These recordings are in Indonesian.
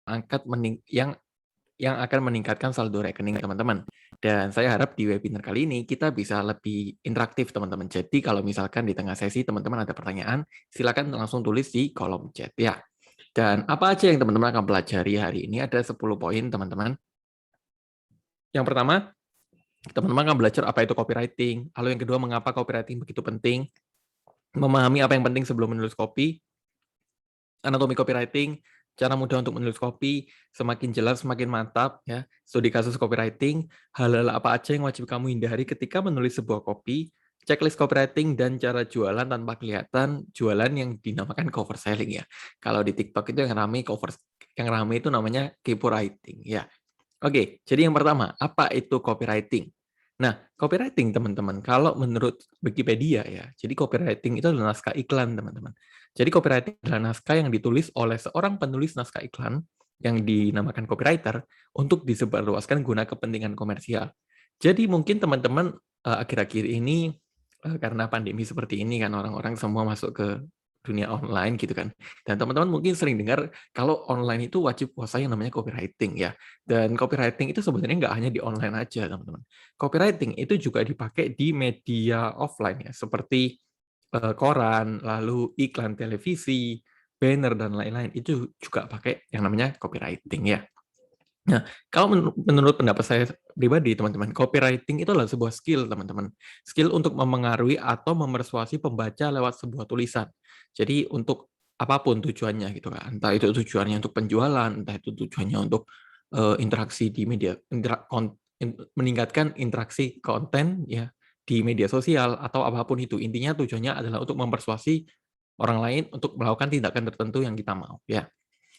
angkat yang akan meningkatkan saldo rekening teman-teman. Dan saya harap di webinar kali ini kita bisa lebih interaktif teman-teman. Jadi kalau misalkan di tengah sesi teman-teman ada pertanyaan, silakan langsung tulis di kolom chat ya. Dan apa aja yang teman-teman akan pelajari hari ini? Ada 10 poin teman-teman. Yang pertama, teman-teman akan belajar apa itu copywriting. Lalu yang kedua, mengapa copywriting begitu penting. Memahami apa yang penting sebelum menulis copy. Anatomi copywriting, cara mudah untuk menulis copy, semakin jelas semakin mantap ya. Studi kasus copywriting, hal-hal apa aja yang wajib kamu hindari ketika menulis sebuah copy, checklist copywriting dan cara jualan tanpa kelihatan, jualan yang dinamakan cover selling ya. Kalau di TikTok itu yang ramai itu namanya kepo writing ya. Oke, jadi yang pertama, apa itu copywriting? Nah, copywriting teman-teman, kalau menurut Wikipedia ya, jadi copywriting itu adalah naskah iklan teman-teman. Jadi copywriting adalah naskah yang ditulis oleh seorang penulis naskah iklan yang dinamakan copywriter untuk disebarluaskan guna kepentingan komersial. Jadi mungkin teman-teman akhir-akhir ini karena pandemi seperti ini kan orang-orang semua masuk ke dunia online gitu kan. Dan teman-teman mungkin sering dengar kalau online itu wajib kuasai yang namanya copywriting ya. Dan copywriting itu sebenarnya nggak hanya di online aja teman-teman. Copywriting itu juga dipakai di media offline ya, seperti koran, lalu iklan televisi, banner dan lain-lain. Itu juga pakai yang namanya copywriting ya. Nah, kalau menurut pendapat saya pribadi, teman-teman, copywriting itu adalah sebuah skill, teman-teman. Skill untuk memengaruhi atau memersuasi pembaca lewat sebuah tulisan. Jadi untuk apapun tujuannya gitu kan. Entah itu tujuannya untuk penjualan, entah itu tujuannya untuk interaksi di media, meningkatkan interaksi konten ya di media sosial atau apapun itu. Intinya tujuannya adalah untuk mempersuasi orang lain untuk melakukan tindakan tertentu yang kita mau ya.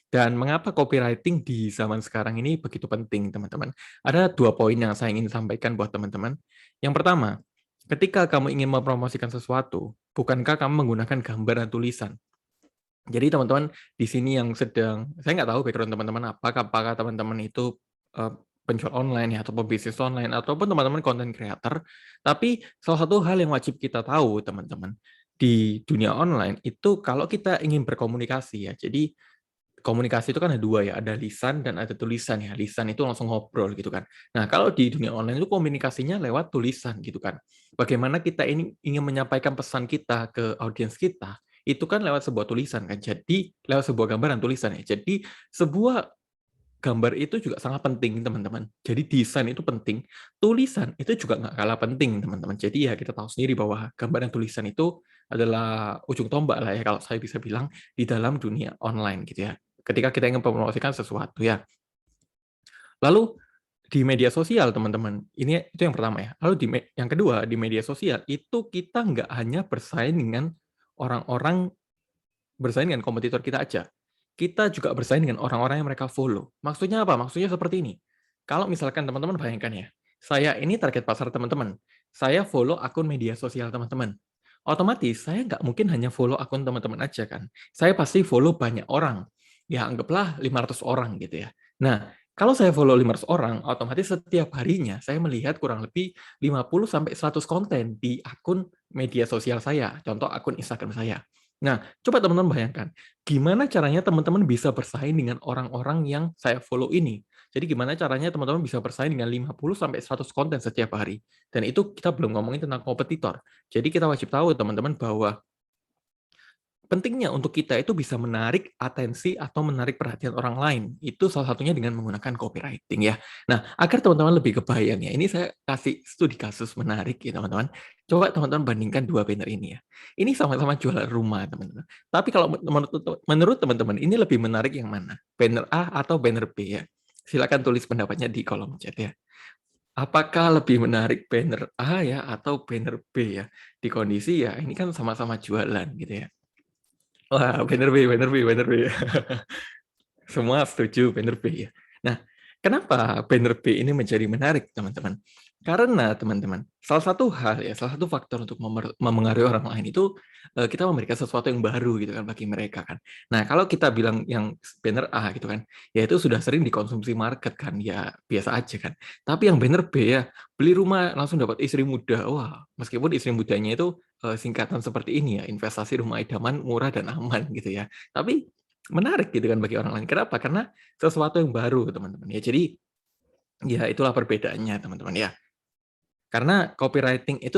Dan mengapa copywriting di zaman sekarang ini begitu penting, teman-teman? Ada 2 poin yang saya ingin sampaikan buat teman-teman. Yang pertama, ketika kamu ingin mempromosikan sesuatu, bukankah kamu menggunakan gambar dan tulisan? Jadi teman-teman di sini yang sedang, saya nggak tahu background teman-teman apa, apakah teman-teman itu penjual online ya, atau pebisnis online, ataupun teman-teman content creator. Tapi salah satu hal yang wajib kita tahu, teman-teman, di dunia online itu kalau kita ingin berkomunikasi ya, jadi komunikasi itu kan ada dua ya, ada lisan dan ada tulisan ya. Lisan itu langsung ngobrol gitu kan. Nah, kalau di dunia online itu komunikasinya lewat tulisan gitu kan. Bagaimana kita ini ingin menyampaikan pesan kita ke audiens kita, itu kan lewat sebuah tulisan kan. Jadi lewat sebuah gambar dan tulisan ya. Jadi sebuah gambar itu juga sangat penting teman-teman. Jadi desain itu penting, tulisan itu juga nggak kalah penting teman-teman. Jadi ya kita tahu sendiri bahwa gambar dan tulisan itu adalah ujung tombak lah ya kalau saya bisa bilang di dalam dunia online gitu ya. Ketika kita ingin mempromosikan sesuatu ya. Lalu di media sosial teman-teman, ini itu yang pertama ya. Lalu yang kedua di media sosial itu kita nggak hanya bersaing dengan orang-orang, bersaing dengan kompetitor kita aja. Kita juga bersaing dengan orang-orang yang mereka follow. Maksudnya apa? Maksudnya seperti ini. Kalau misalkan teman-teman bayangkan ya, saya ini target pasar teman-teman. Saya follow akun media sosial teman-teman. Otomatis saya nggak mungkin hanya follow akun teman-teman aja kan. Saya pasti follow banyak orang. Ya anggaplah 500 orang gitu ya. Nah, kalau saya follow 500 orang, otomatis setiap harinya saya melihat kurang lebih 50 sampai 100 konten di akun media sosial saya. Contoh akun Instagram saya. Nah, coba teman-teman bayangkan, gimana caranya teman-teman bisa bersaing dengan orang-orang yang saya follow ini? Jadi gimana caranya teman-teman bisa bersaing dengan 50 sampai 100 konten setiap hari? Dan itu kita belum ngomongin tentang kompetitor. Jadi kita wajib tahu teman-teman bahwa pentingnya untuk kita itu bisa menarik atensi atau menarik perhatian orang lain. Itu salah satunya dengan menggunakan copywriting ya. Nah, agar teman-teman lebih kebayang ya, ini saya kasih studi kasus menarik ya teman-teman. Coba teman-teman bandingkan dua banner ini ya. Ini sama-sama jualan rumah teman-teman. Tapi kalau menurut teman-teman, ini lebih menarik yang mana? Banner A atau banner B ya? Silakan tulis pendapatnya di kolom chat ya. Apakah lebih menarik banner A ya atau banner B ya? Di kondisi ya ini kan sama-sama jualan gitu ya. Wah, banner B, banner B, banner B. Semua setuju banner B ya. Nah, kenapa banner B ini menjadi menarik, teman-teman? Karena, teman-teman, salah satu hal ya, salah satu faktor untuk memengaruhi orang lain itu kita memberikan sesuatu yang baru gitu kan bagi mereka kan. Nah, kalau kita bilang yang banner A gitu kan, ya itu sudah sering dikonsumsi market kan, ya biasa aja kan. Tapi yang banner B ya, beli rumah langsung dapat istri muda. Wah, meskipun istri mudanya itu singkatan seperti ini ya, investasi rumah idaman murah dan aman gitu ya. Tapi menarik gitu kan bagi orang lain. Kenapa? Karena sesuatu yang baru, teman-teman ya. Jadi, ya itulah perbedaannya, teman-teman ya. Karena copywriting itu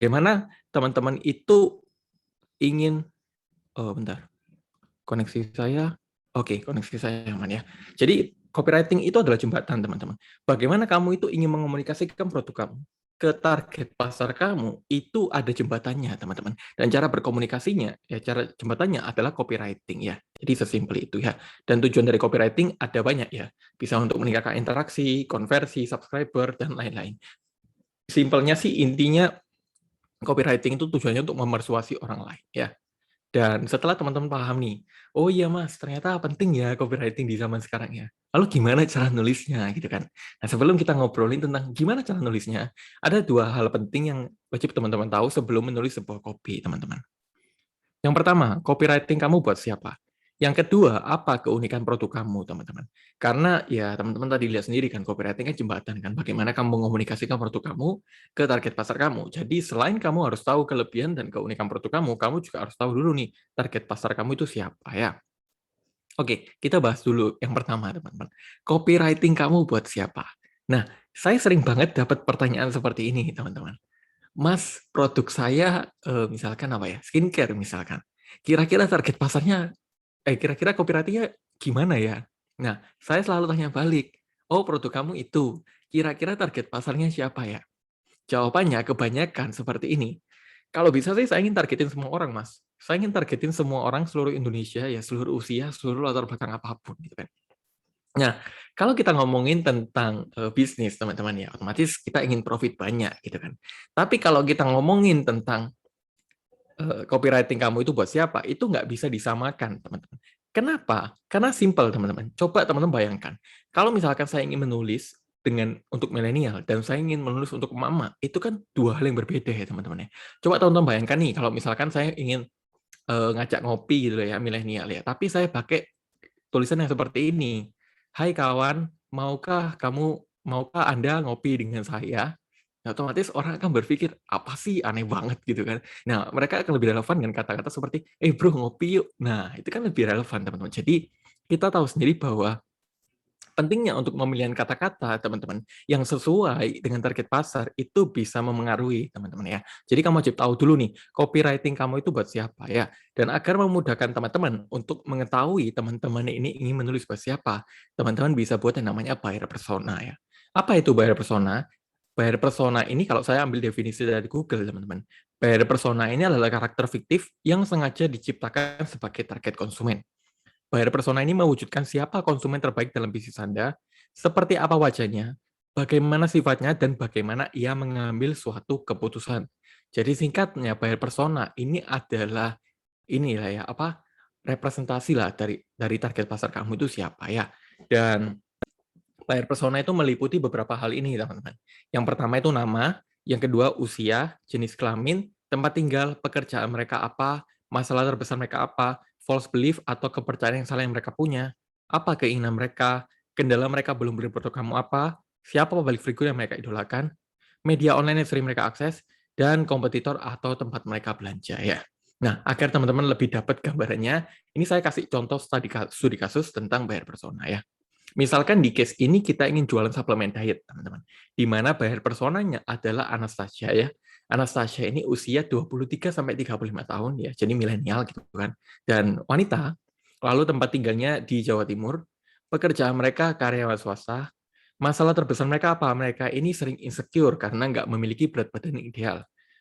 bagaimana teman-teman itu ingin bentar, koneksi saya oke, koneksi saya aman ya. Jadi copywriting itu adalah jembatan, teman-teman. Bagaimana kamu itu ingin mengomunikasikan produk kamu ke target pasar kamu, itu ada jembatannya, teman-teman. Dan cara berkomunikasinya, ya cara jembatannya adalah copywriting ya. Jadi sesimpel itu ya. Dan tujuan dari copywriting ada banyak ya. Bisa untuk meningkatkan interaksi, konversi, subscriber, dan lain-lain. Simpelnya sih intinya copywriting itu tujuannya untuk memersuasi orang lain ya. Dan setelah teman-teman paham nih, oh iya Mas, ternyata penting ya copywriting di zaman sekarang ya. Lalu gimana cara nulisnya gitu kan. Nah, sebelum kita ngobrolin tentang gimana cara nulisnya, ada dua hal penting yang wajib teman-teman tahu sebelum menulis sebuah copy, teman-teman. Yang pertama, copywriting kamu buat siapa? Yang kedua, apa keunikan produk kamu, teman-teman? Karena ya teman-teman tadi lihat sendiri kan, copywriting kan jembatan kan, bagaimana kamu mengomunikasikan produk kamu ke target pasar kamu. Jadi selain kamu harus tahu kelebihan dan keunikan produk kamu juga harus tahu dulu nih, target pasar kamu itu siapa ya. Oke, kita bahas dulu yang pertama, teman-teman. Copywriting kamu buat siapa? Nah, saya sering banget dapat pertanyaan seperti ini, teman-teman. Mas, produk saya, misalkan apa ya, skincare misalkan. Kira-kira target pasarnya kira-kira copywriting-nya gimana ya? Nah, saya selalu tanya balik, "Oh, produk kamu itu, kira-kira target pasarnya siapa ya?" Jawabannya kebanyakan seperti ini, "Kalau bisa sih saya ingin targetin semua orang, Mas. Saya ingin targetin semua orang seluruh Indonesia ya, seluruh usia, seluruh latar belakang apapun," gitu kan. Nah, kalau kita ngomongin tentang, bisnis teman-teman ya, otomatis kita ingin profit banyak gitu kan. Tapi kalau kita ngomongin tentang copywriting kamu itu buat siapa, itu nggak bisa disamakan, teman-teman. Kenapa? Karena simpel, teman-teman. Coba teman-teman bayangkan, kalau misalkan saya ingin menulis untuk milenial dan saya ingin menulis untuk mama, itu kan dua hal yang berbeda ya, teman-teman ya. Coba teman-teman bayangkan nih, kalau misalkan saya ingin, ngajak ngopi gitu ya, milenial ya, tapi saya pakai tulisan yang seperti ini, "Hai kawan, maukah Anda ngopi dengan saya?" Nah, otomatis orang akan berpikir, "Apa sih? Aneh banget," gitu kan. Nah, mereka akan lebih relevan dengan kata-kata seperti, Bro, ngopi yuk." Nah, itu kan lebih relevan, teman-teman. Jadi, kita tahu sendiri bahwa pentingnya untuk pemilihan kata-kata, teman-teman, yang sesuai dengan target pasar, itu bisa memengaruhi, teman-teman ya. Jadi kamu wajib tahu dulu nih, copywriting kamu itu buat siapa ya. Dan agar memudahkan teman-teman untuk mengetahui teman-teman ini ingin menulis buat siapa, teman-teman bisa buat yang namanya buyer persona ya. Apa itu buyer persona? Buyer persona ini kalau saya ambil definisi dari Google, teman-teman. Buyer persona ini adalah karakter fiktif yang sengaja diciptakan sebagai target konsumen. Buyer persona ini mewujudkan siapa konsumen terbaik dalam bisnis Anda, seperti apa wajahnya, bagaimana sifatnya, dan bagaimana ia mengambil suatu keputusan. Jadi singkatnya, buyer persona ini adalah inilah ya, apa, representasi lah dari target pasar kamu itu siapa ya. Dan buyer persona itu meliputi beberapa hal ini, teman-teman. Yang pertama itu nama, yang kedua usia, jenis kelamin, tempat tinggal, pekerjaan mereka apa, masalah terbesar mereka apa, false belief atau kepercayaan yang salah yang mereka punya, apa keinginan mereka, kendala mereka belum beri produk kamu apa, siapa public figure yang mereka idolakan, media online yang sering mereka akses, dan kompetitor atau tempat mereka belanja ya. Nah, agar teman-teman lebih dapat gambarannya, ini saya kasih contoh studi kasus tentang buyer persona ya. Misalkan di case ini kita ingin jualan suplemen diet, teman-teman. Di mana buyer personanya adalah Anastasia ya. Anastasia ini usia 23 sampai 35 tahun ya, jadi milenial gitu kan. Dan wanita, lalu tempat tinggalnya di Jawa Timur, pekerjaan mereka karyawan swasta, masalah terbesar mereka apa? Mereka ini sering insecure karena nggak memiliki berat badan yang ideal.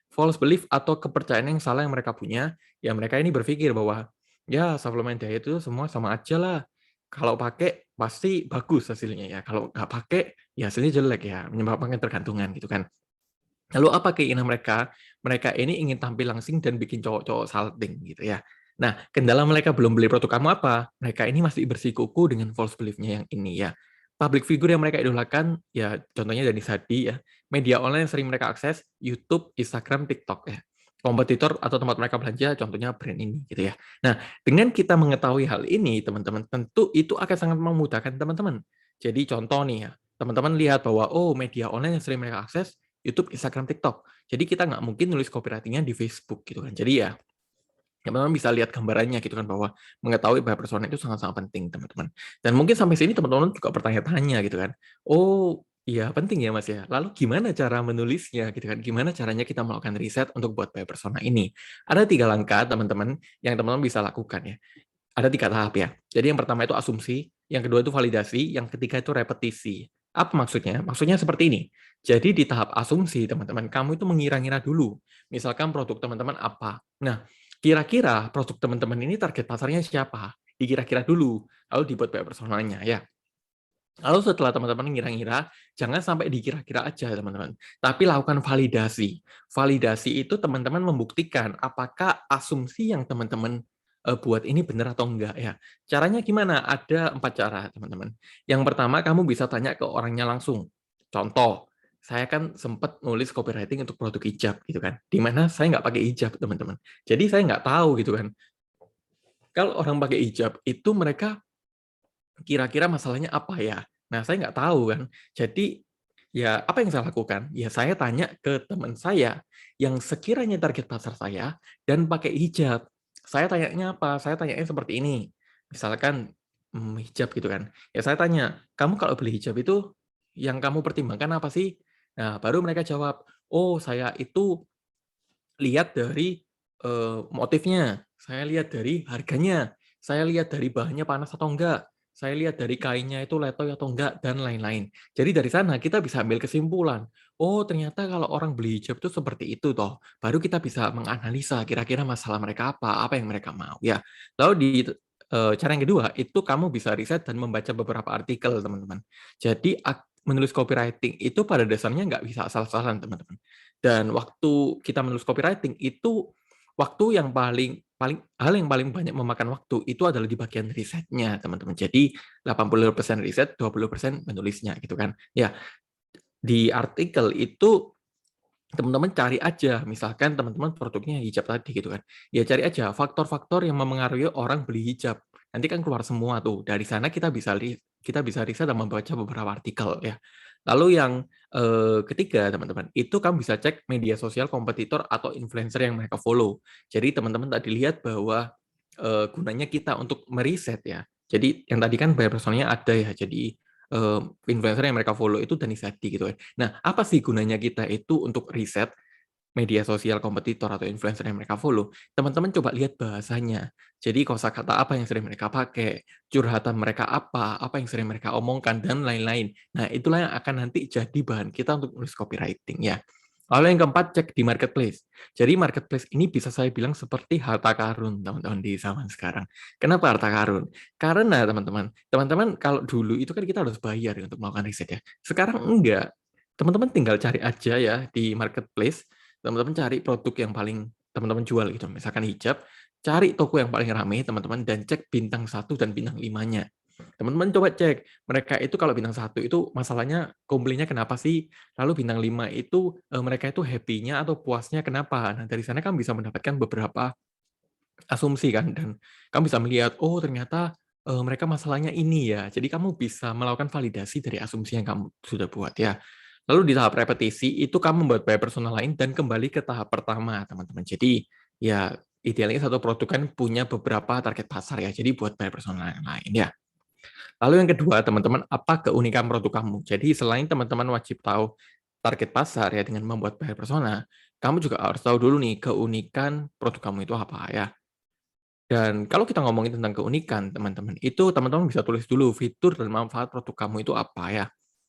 False belief atau kepercayaan yang salah yang mereka punya, ya mereka ini berpikir bahwa ya suplemen diet itu semua sama aja lah. Kalau pakai pasti bagus hasilnya ya. Kalau nggak pakai ya hasilnya jelek ya, menyebabkan ketergantungan gitu kan. Lalu apa keinginan mereka? Mereka ini ingin tampil langsing dan bikin cowok-cowok salting gitu ya. Nah, kendala mereka belum beli produk kamu apa? Mereka ini masih bersikuku dengan false belief-nya yang ini ya. Public figure yang mereka idolakan, ya contohnya dari Sadi ya. Media online yang sering mereka akses, YouTube, Instagram, TikTok ya. Kompetitor atau tempat mereka belanja, contohnya brand ini gitu ya. Nah, dengan kita mengetahui hal ini, teman-teman, tentu itu akan sangat memudahkan teman-teman. Jadi contoh nih ya, teman-teman lihat bahwa, oh media online yang sering mereka akses, YouTube, Instagram, TikTok. Jadi kita nggak mungkin nulis copywriting-nya di Facebook gitu kan. Jadi ya teman-teman bisa lihat gambarannya gitu kan, bahwa mengetahui buyer persona itu sangat-sangat penting, teman-teman. Dan mungkin sampai sini teman-teman juga bertanya-tanya gitu kan, "Oh, iya penting ya, Mas, ya. Lalu gimana cara menulisnya?" Gitu kan. Gimana caranya kita melakukan riset untuk buat buyer persona ini? Ada 3 langkah, teman-teman, yang teman-teman bisa lakukan ya. Ada 3 tahap ya. Jadi yang pertama itu asumsi, yang kedua itu validasi, yang ketiga itu repetisi. Apa maksudnya? Maksudnya seperti ini. Jadi di tahap asumsi, teman-teman, kamu itu mengira-ngira dulu. Misalkan produk teman-teman apa. Nah, kira-kira produk teman-teman ini target pasarnya siapa? Dikira-kira dulu, lalu dibuat buyer personanya ya. Lalu setelah teman-teman ngira-ngira, jangan sampai dikira-kira aja, teman-teman. Tapi lakukan validasi. Validasi itu teman-teman membuktikan apakah asumsi yang teman-teman buat ini benar atau enggak ya. Caranya gimana? Ada 4 cara, teman-teman. Yang pertama, kamu bisa tanya ke orangnya langsung. Contoh, saya kan sempat nulis copywriting untuk produk hijab gitu kan. Di mana saya nggak pakai hijab, teman-teman. Jadi saya nggak tahu gitu kan. Kalau orang pakai hijab itu mereka kira-kira masalahnya apa ya? Nah, saya nggak tahu kan. Jadi, ya apa yang saya lakukan? Ya saya tanya ke teman saya yang sekiranya target pasar saya dan pakai hijab. Saya tanyanya apa? Saya tanyanya seperti ini. Misalkan, hijab gitu kan. Ya saya tanya, "Kamu kalau beli hijab itu yang kamu pertimbangkan apa sih?" Nah, baru mereka jawab, "Oh, saya itu lihat dari, motifnya, saya lihat dari harganya, saya lihat dari bahannya panas atau enggak, saya lihat dari kainnya itu letoy atau enggak, dan lain-lain." Jadi dari sana kita bisa ambil kesimpulan, oh ternyata kalau orang beli hijab itu seperti itu toh. Baru kita bisa menganalisa kira-kira masalah mereka apa yang mereka mau, ya. Lalu cara yang kedua, itu kamu bisa riset dan membaca beberapa artikel, teman-teman. Jadi menulis copywriting itu pada dasarnya nggak bisa asal-asalan, teman-teman. Dan waktu kita menulis copywriting itu waktu yang paling paling hal yang paling banyak memakan waktu itu adalah di bagian risetnya, teman-teman. Jadi 80% riset, 20% menulisnya gitu kan. Ya, di artikel itu teman-teman cari aja, misalkan teman-teman produknya hijab tadi gitu kan. Ya cari aja faktor-faktor yang memengaruhi orang beli hijab. Nanti kan keluar semua tuh. Dari sana kita bisa riset dan membaca beberapa artikel ya. Lalu yang ketiga teman-teman, itu kamu bisa cek media sosial kompetitor atau influencer yang mereka follow. Jadi teman-teman tadi lihat bahwa gunanya kita untuk meriset ya. Jadi yang tadi kan buyer personanya ada ya. Jadi influencer yang mereka follow itu Dani Sadi gitu kan. Nah, apa sih gunanya kita itu untuk riset media sosial kompetitor atau influencer yang mereka follow? Teman-teman coba lihat bahasanya. Jadi kosakata apa yang sering mereka pakai, curhatan mereka apa yang sering mereka omongkan, dan lain-lain. Nah, itulah yang akan nanti jadi bahan kita untuk nulis copywriting ya. Lalu yang keempat, cek di marketplace. Jadi marketplace ini bisa saya bilang seperti harta karun teman-teman di zaman sekarang. Kenapa harta karun? Karena teman-teman kalau dulu itu kan kita harus bayar ya untuk melakukan riset ya. Sekarang enggak. Teman-teman tinggal cari aja ya di marketplace, teman-teman cari produk yang paling teman-teman jual gitu. Misalkan hijab, cari toko yang paling ramai teman-teman dan cek bintang 1 dan bintang 5-nya. Teman-teman coba cek, mereka itu kalau bintang 1 itu masalahnya komplainnya kenapa sih? Lalu bintang 5 itu, mereka itu happy-nya atau puasnya kenapa? Nah, dari sana kan bisa mendapatkan beberapa asumsi kan, dan kamu bisa melihat, oh ternyata, mereka masalahnya ini ya. Jadi kamu bisa melakukan validasi dari asumsi yang kamu sudah buat ya. Lalu di tahap repetisi, itu kamu membuat buyer persona lain dan kembali ke tahap pertama, teman-teman. Jadi, ya idealnya satu produk kan punya beberapa target pasar ya, jadi buat buyer persona yang lain ya. Lalu yang kedua, teman-teman, apa keunikan produk kamu? Jadi selain teman-teman wajib tahu target pasar ya dengan membuat buyer persona, kamu juga harus tahu dulu nih keunikan produk kamu itu apa ya. Dan kalau kita ngomongin tentang keunikan, teman-teman, itu teman-teman bisa tulis dulu fitur dan manfaat produk kamu itu apa ya.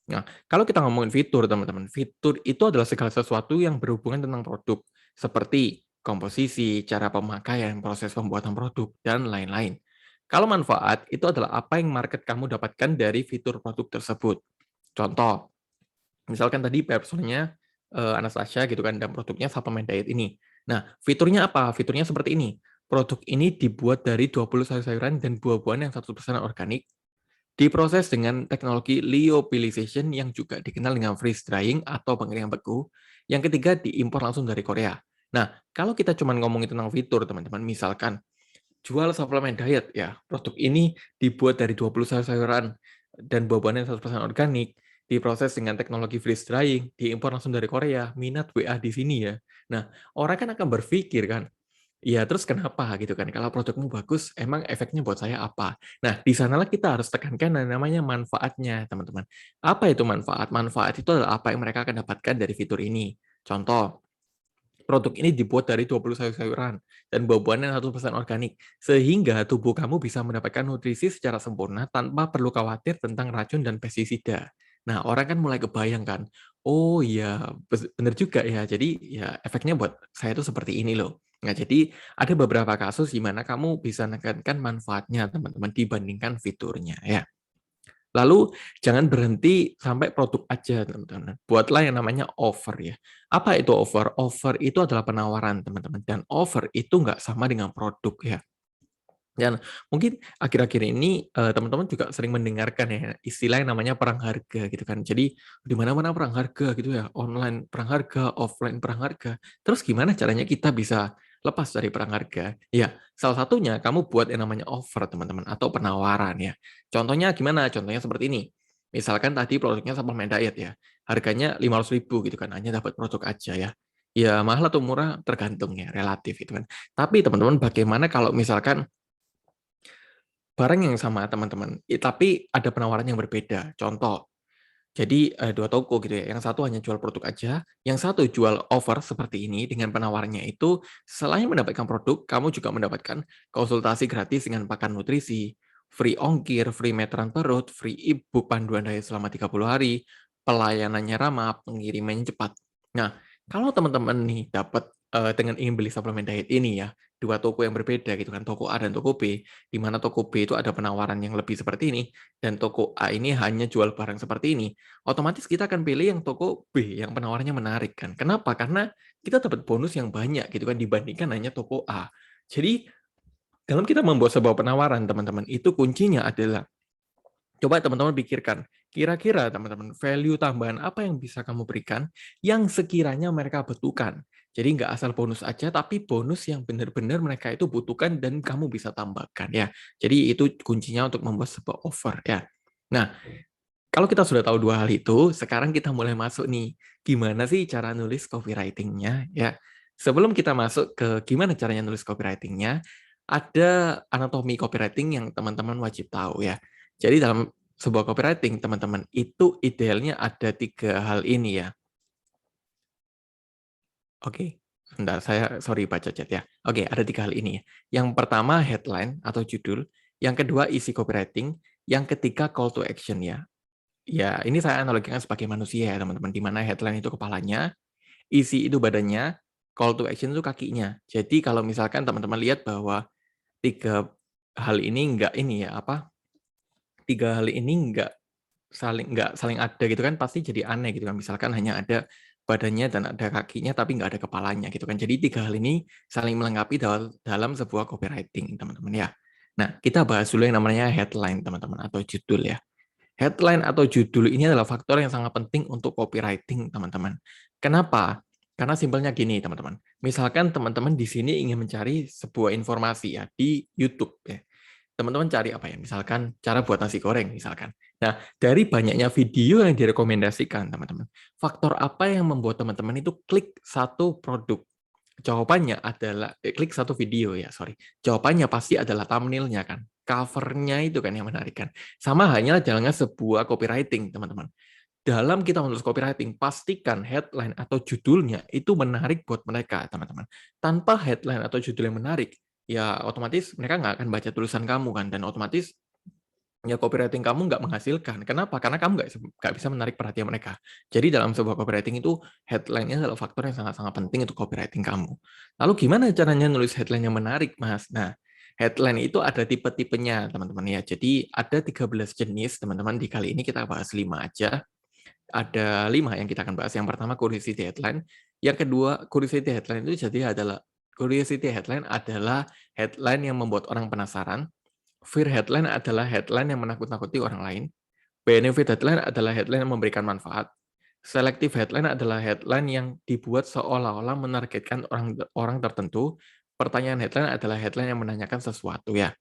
Nah, kalau kita ngomongin fitur, teman-teman, fitur itu adalah segala sesuatu yang berhubungan tentang produk, seperti komposisi, cara pemakaian, proses pembuatan produk, dan lain-lain. Kalau manfaat, itu adalah apa yang market kamu dapatkan dari fitur produk tersebut. Contoh, misalkan tadi personnya Anastasia gitu kan, dan produknya suplemen diet ini. Nah, fiturnya apa? Fiturnya seperti ini. Produk ini dibuat dari 20 sayur-sayuran dan buah-buahan yang 100% organik, diproses dengan teknologi lyophilization yang juga dikenal dengan freeze drying atau pengeringan beku. Yang ketiga, diimpor langsung dari Korea. Nah, kalau kita cuma ngomongin tentang fitur, teman-teman, misalkan jual suplemen diet ya, produk ini dibuat dari 20 sayur-sayuran dan buah-buahan yang 100% organik, diproses dengan teknologi freeze drying, diimpor langsung dari Korea, minat WA di sini ya. Nah, orang kan akan berpikir kan, Iya, terus kenapa gitu kan? Kalau produkmu bagus, emang efeknya buat saya apa? Nah, di sanalah kita harus tekankan yang namanya manfaatnya, teman-teman. Apa itu manfaat? Manfaat itu adalah apa yang mereka akan dapatkan dari fitur ini. Contoh, produk ini dibuat dari 20 sayur-sayuran dan buah-buahan yang 100% organik, sehingga tubuh kamu bisa mendapatkan nutrisi secara sempurna tanpa perlu khawatir tentang racun dan pestisida. Nah, orang kan mulai kebayang kan, oh iya, bener juga ya, jadi ya efeknya buat saya itu seperti ini loh. Nah, jadi ada beberapa kasus di mana kamu bisa menekankan manfaatnya teman-teman dibandingkan fiturnya ya. Lalu jangan berhenti sampai produk aja, teman-teman. Buatlah yang namanya offer ya. Apa itu offer? Offer itu adalah penawaran, teman-teman. Dan offer itu nggak sama dengan produk ya. Dan mungkin akhir-akhir ini teman-teman juga sering mendengarkan ya istilah yang namanya perang harga gitu kan. Jadi di mana-mana perang harga gitu ya, online perang harga, offline perang harga. Terus gimana caranya kita bisa lepas dari perang harga? Ya, salah satunya kamu buat yang namanya offer teman-teman atau penawaran ya. Contohnya gimana? Contohnya seperti ini. Misalkan tadi produknya suplemen diet ya, harganya 500.000 gitu kan, hanya dapat produk aja ya. Ya mahal atau murah tergantung ya, relatif gitu kan. Tapi teman-teman bagaimana kalau misalkan barang yang sama teman-teman, tapi ada penawaran yang berbeda. Contoh, jadi, 2 toko gitu ya, yang satu hanya jual produk aja, yang satu jual offer seperti ini dengan penawarannya itu, selain mendapatkan produk, kamu juga mendapatkan konsultasi gratis dengan pakan nutrisi, free ongkir, free meteran perut, free e-book panduan diet selama 30 hari, pelayanannya ramah, pengirimannya cepat. Nah, kalau teman-teman nih dapat, dengan ingin beli suplemen diet ini ya, 2 toko yang berbeda gitu kan, toko A dan toko B, di mana toko B itu ada penawaran yang lebih seperti ini, dan toko A ini hanya jual barang seperti ini, otomatis kita akan pilih yang toko B yang penawarannya menarik kan. Kenapa? Karena kita dapat bonus yang banyak gitu kan dibandingkan hanya toko A. Jadi dalam kita membuat sebuah penawaran teman-teman, itu kuncinya adalah coba teman-teman pikirkan, kira-kira teman-teman value tambahan apa yang bisa kamu berikan yang sekiranya mereka butuhkan. Jadi nggak asal bonus aja, tapi bonus yang benar-benar mereka itu butuhkan dan kamu bisa tambahkan ya. Jadi itu kuncinya untuk membuat sebuah offer ya. Nah, kalau kita sudah tahu dua hal itu, sekarang kita mulai masuk nih, gimana sih cara nulis copywriting-nya ya. Sebelum kita masuk ke gimana caranya nulis copywriting-nya, ada anatomi copywriting yang teman-teman wajib tahu ya. Jadi dalam sebuah copywriting, teman-teman, itu idealnya ada tiga hal ini ya. Oke, sebentar saya sorry baca chat ya. Oke, ada tiga hal ini ya. Yang pertama headline atau judul, yang kedua isi copywriting, yang ketiga call to action ya. Ya, ini saya analogikan sebagai manusia ya, teman-teman, di mana headline itu kepalanya, isi itu badannya, call to action itu kakinya. Jadi kalau misalkan teman-teman lihat bahwa tiga hal ini enggak ini ya, apa, tiga hal ini enggak saling ada gitu kan, pasti jadi aneh gitu kan. Misalkan hanya ada badannya dan ada kakinya, tapi nggak ada kepalanya gitu kan. Jadi tiga hal ini saling melengkapi dalam sebuah copywriting, teman-teman ya. Nah, kita bahas dulu yang namanya headline, teman-teman, atau judul ya. Headline atau judul ini adalah faktor yang sangat penting untuk copywriting, teman-teman. Kenapa? Karena simpelnya gini, teman-teman. Misalkan teman-teman di sini ingin mencari sebuah informasi ya di YouTube ya. Teman-teman cari apa ya? Misalkan cara buat nasi goreng misalkan. Nah, dari banyaknya video yang direkomendasikan, teman-teman. Faktor apa yang membuat teman-teman itu klik satu produk? Jawabannya adalah klik satu video ya, sorry. Jawabannya pasti adalah thumbnail-nya kan, cover-nya itu kan yang menarik kan. Sama halnya dalamnya sebuah copywriting, teman-teman. Dalam kita menulis copywriting, pastikan headline atau judulnya itu menarik buat mereka, teman-teman. Tanpa headline atau judul yang menarik, ya otomatis mereka nggak akan baca tulisan kamu kan, dan otomatis ya copywriting kamu nggak menghasilkan. Kenapa? Karena kamu nggak bisa menarik perhatian mereka. Jadi dalam sebuah copywriting itu headline-nya adalah faktor yang sangat-sangat penting untuk copywriting kamu. Lalu gimana caranya nulis headline yang menarik, Mas? Nah, headline itu ada tipe-tipenya, teman-teman ya. Jadi ada 13 jenis, teman-teman. Di kali ini kita bahas 5 aja. Ada 5 yang kita akan bahas. Yang pertama curiosity headline. Yang kedua, curiosity headline itu curiosity headline adalah headline yang membuat orang penasaran. Fear headline adalah headline yang menakut-nakuti orang lain. Benefit headline adalah headline yang memberikan manfaat. Selective headline adalah headline yang dibuat seolah-olah menargetkan orang orang tertentu. Pertanyaan headline adalah headline yang menanyakan sesuatu ya.